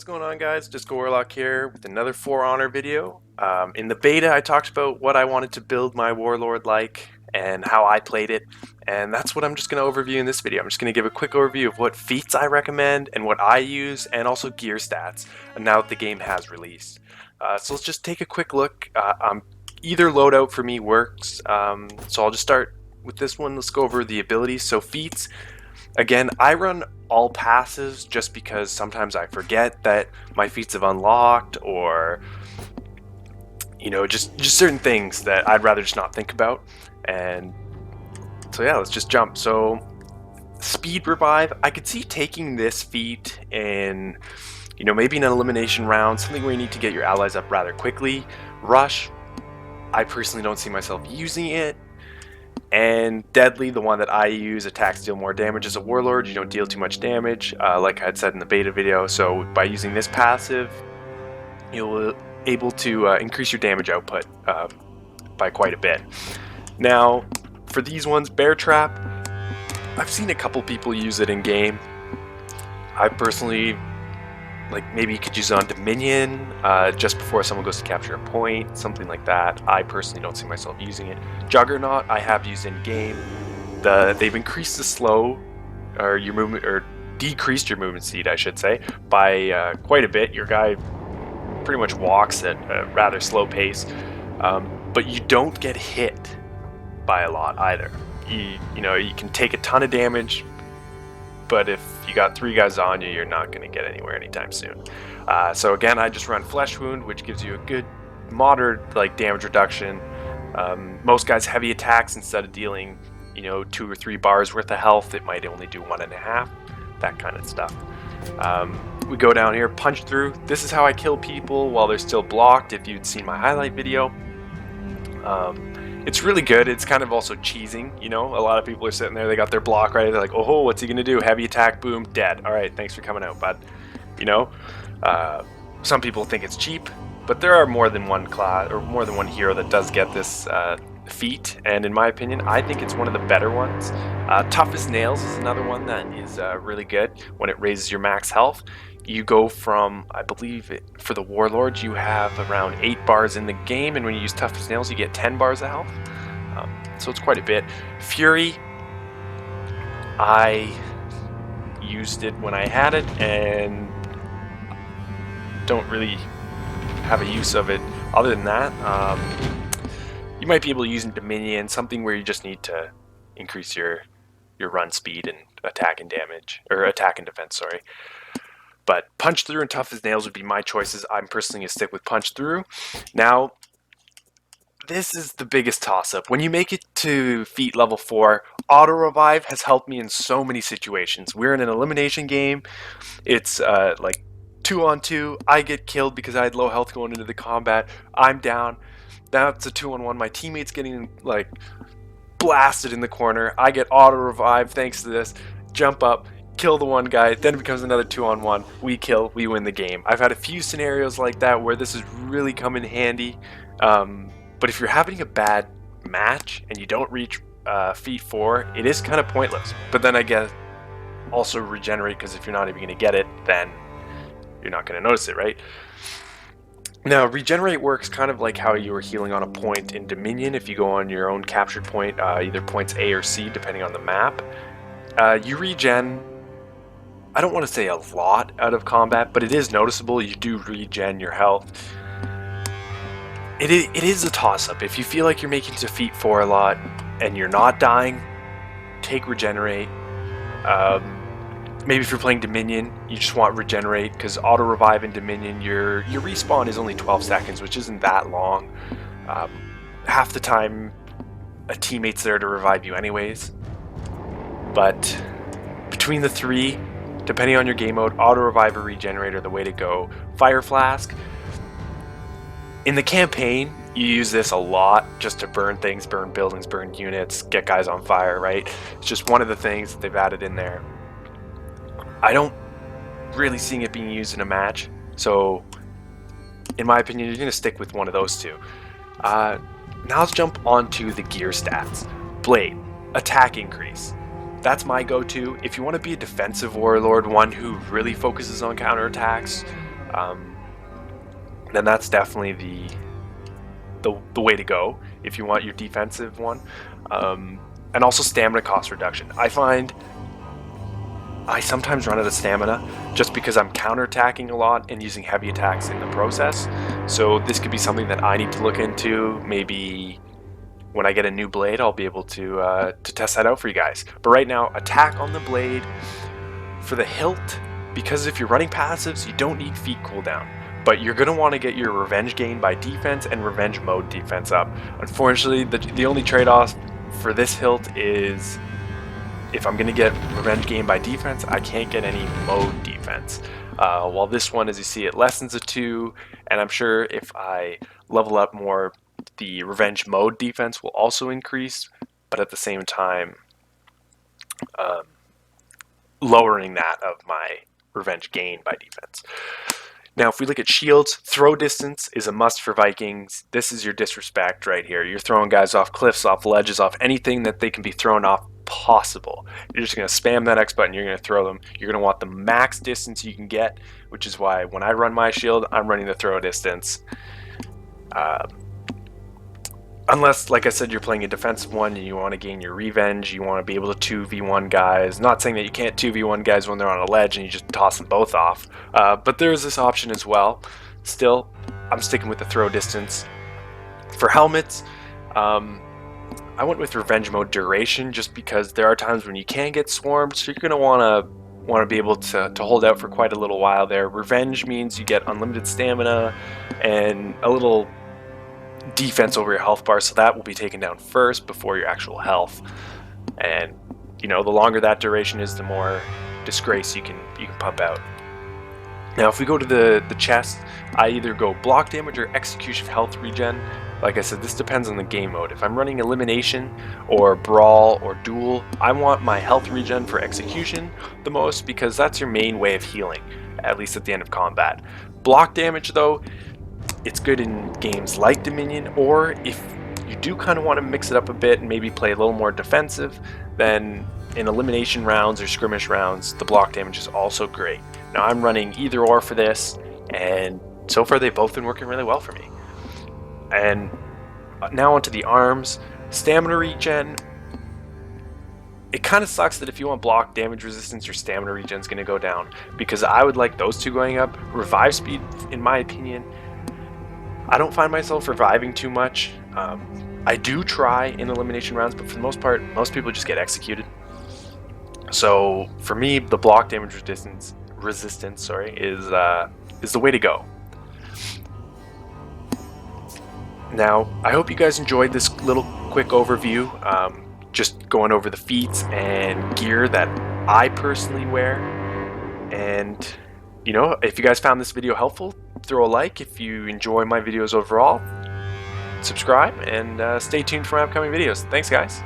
What's going on, guys? DiscoWarlock here with another For Honor video. In the beta, I talked about what I wanted to build my Warlord like and how I played it, and that's what I'm just going to overview in this video. I'm just going to give a quick overview of what feats I recommend and what I use, and also gear stats, now that the game has released. So let's just take a quick look. Either loadout for me works, so I'll just start with this one. Let's go over the abilities. So feats. Again, I run all passives just because sometimes I forget that my feats have unlocked, or just certain things that I'd rather just not think about. And so yeah, let's just jump. So speed revive, I could see taking this feat in maybe an elimination round, something where you need to get your allies up rather quickly. Rush, I personally don't see myself using it. And Deadly, the one that I use, attacks deal more damage. As a Warlord, you don't deal too much damage, like I had said in the beta video. So by using this passive, you'll able to increase your damage output by quite a bit. Now, for these ones, Bear Trap, I've seen a couple people use it in game. I personally, maybe you could use it on Dominion just before someone goes to capture a point, something like that. I personally don't see myself using it. Juggernaut, I have used in game. They've increased the slow, or your movement, or decreased your movement speed, I should say, by quite a bit. Your guy pretty much walks at a rather slow pace, but you don't get hit by a lot either. You can take a ton of damage, but if you got 3 guys on you, you're not going to get anywhere anytime soon. So again, I just run Flesh Wound, which gives you a good moderate damage reduction. Most guys heavy attacks, instead of dealing 2 or 3 bars worth of health, it might only do 1.5, that kind of stuff. We go down here, Punch Through. This is how I kill people while they're still blocked. If you'd seen my highlight video, it's really good. It's kind of also cheesing, a lot of people are sitting there, they got their block right, they're like, oh, what's he gonna do? Heavy attack, boom, dead. All right, thanks for coming out, bud. Some people think it's cheap, but there are more than one class, or more than one hero that does get this feat, and in my opinion, I think it's one of the better ones. Tough as Nails is another one that is really good when it raises your max health. You go from, I believe, for the Warlord, you have around 8 bars in the game, and when you use Tough as Nails, you get 10 bars of health. So it's quite a bit. Fury, I used it when I had it, and don't really have a use of it other than that. You might be able to use in Dominion, something where you just need to increase your run speed and attack and damage, or attack and defense, sorry. But Punch Through and Tough as Nails would be my choices. I'm personally going to stick with Punch Through. Now, this is the biggest toss-up. When you make it to feat level 4, Auto Revive has helped me in so many situations. We're in an elimination game. It's 2-on-2. I get killed because I had low health going into the combat. I'm down. Now it's a 2-on-1. My teammate's getting blasted in the corner. I get Auto Revive thanks to this. Jump up, kill the one guy, then it becomes another 2-on-1. We kill, we win the game. I've had a few scenarios like that where this has really come in handy. But if you're having a bad match and you don't reach feat 4, it is kind of pointless. But then I guess also regenerate, because if you're not even going to get it, then you're not going to notice it, right? Now, regenerate works kind of like how you were healing on a point in Dominion. If you go on your own captured point, either points A or C, depending on the map, you regen, I don't want to say a lot out of combat, but it is noticeable. You do regen your health. It is a toss-up. If you feel like you're making to feat 4 a lot and you're not dying, take regenerate. Maybe if you're playing Dominion, you just want regenerate, because Auto Revive in Dominion, your respawn is only 12 seconds, which isn't that long. Half the time, a teammate's there to revive you anyways. But between the 3, depending on your game mode, Auto Revive or Regenerate are the way to go. Fire Flask. In the campaign, you use this a lot just to burn things, burn buildings, burn units, get guys on fire, right? It's just one of the things that they've added in there. I don't really see it being used in a match, so in my opinion, you're going to stick with one of those two. Now let's jump onto the gear stats. Blade, attack increase. That's my go-to. If you want to be a defensive Warlord, one who really focuses on counterattacks, then that's definitely the way to go if you want your defensive one. And also stamina cost reduction. I find I sometimes run out of stamina just because I'm counterattacking a lot and using heavy attacks in the process. So this could be something that I need to look into. Maybe when I get a new blade, I'll be able to test that out for you guys. But right now, attack on the blade. For the hilt, because if you're running passives, you don't need feat cooldown. But you're going to want to get your revenge gain by defense and revenge mode defense up. Unfortunately, the only trade-off for this hilt is if I'm going to get revenge gain by defense, I can't get any mode defense. While this one, as you see, it lessens a 2, and I'm sure if I level up more, the revenge mode defense will also increase, but at the same time, lowering that of my revenge gain by defense. Now, if we look at shields, throw distance is a must for Vikings. This is your disrespect right here. You're throwing guys off cliffs, off ledges, off anything that they can be thrown off possible. You're just going to spam that X button, you're going to throw them. You're going to want the max distance you can get, which is why when I run my shield, I'm running the throw distance. Unless, like I said, you're playing a defensive one and you want to gain your revenge, you want to be able to 2v1 guys. Not saying that you can't 2v1 guys when they're on a ledge and you just toss them both off. But there is this option as well. Still, I'm sticking with the throw distance. For helmets, I went with revenge mode duration just because there are times when you can get swarmed, so you're going to want to be able to hold out for quite a little while there. Revenge means you get unlimited stamina and a little defense over your health bar, so that will be taken down first before your actual health. And you know, the longer that duration is, the more disgrace you can pump out. Now, if we go to the chest, I either go block damage or execution health regen. Like I said, this depends on the game mode. If I'm running elimination or brawl or duel, I want my health regen for execution the most because that's your main way of healing, at least at the end of combat. Block damage, though, it's good in games like Dominion, or if you do kind of want to mix it up a bit and maybe play a little more defensive, then in elimination rounds or skirmish rounds, the block damage is also great. Now, I'm running either or for this, and so far they've both been working really well for me. And now onto the arms. Stamina regen. It kind of sucks that if you want block damage resistance, your stamina regen is going to go down, because I would like those two going up. Revive speed, in my opinion, I don't find myself reviving too much. I do try in elimination rounds, but for the most part, most people just get executed. So for me, the block damage resistance, is the way to go. Now, I hope you guys enjoyed this little quick overview, just going over the feats and gear that I personally wear. And you know, if you guys found this video helpful, throw a like. If you enjoy my videos overall, subscribe, and stay tuned for my upcoming videos. Thanks, guys.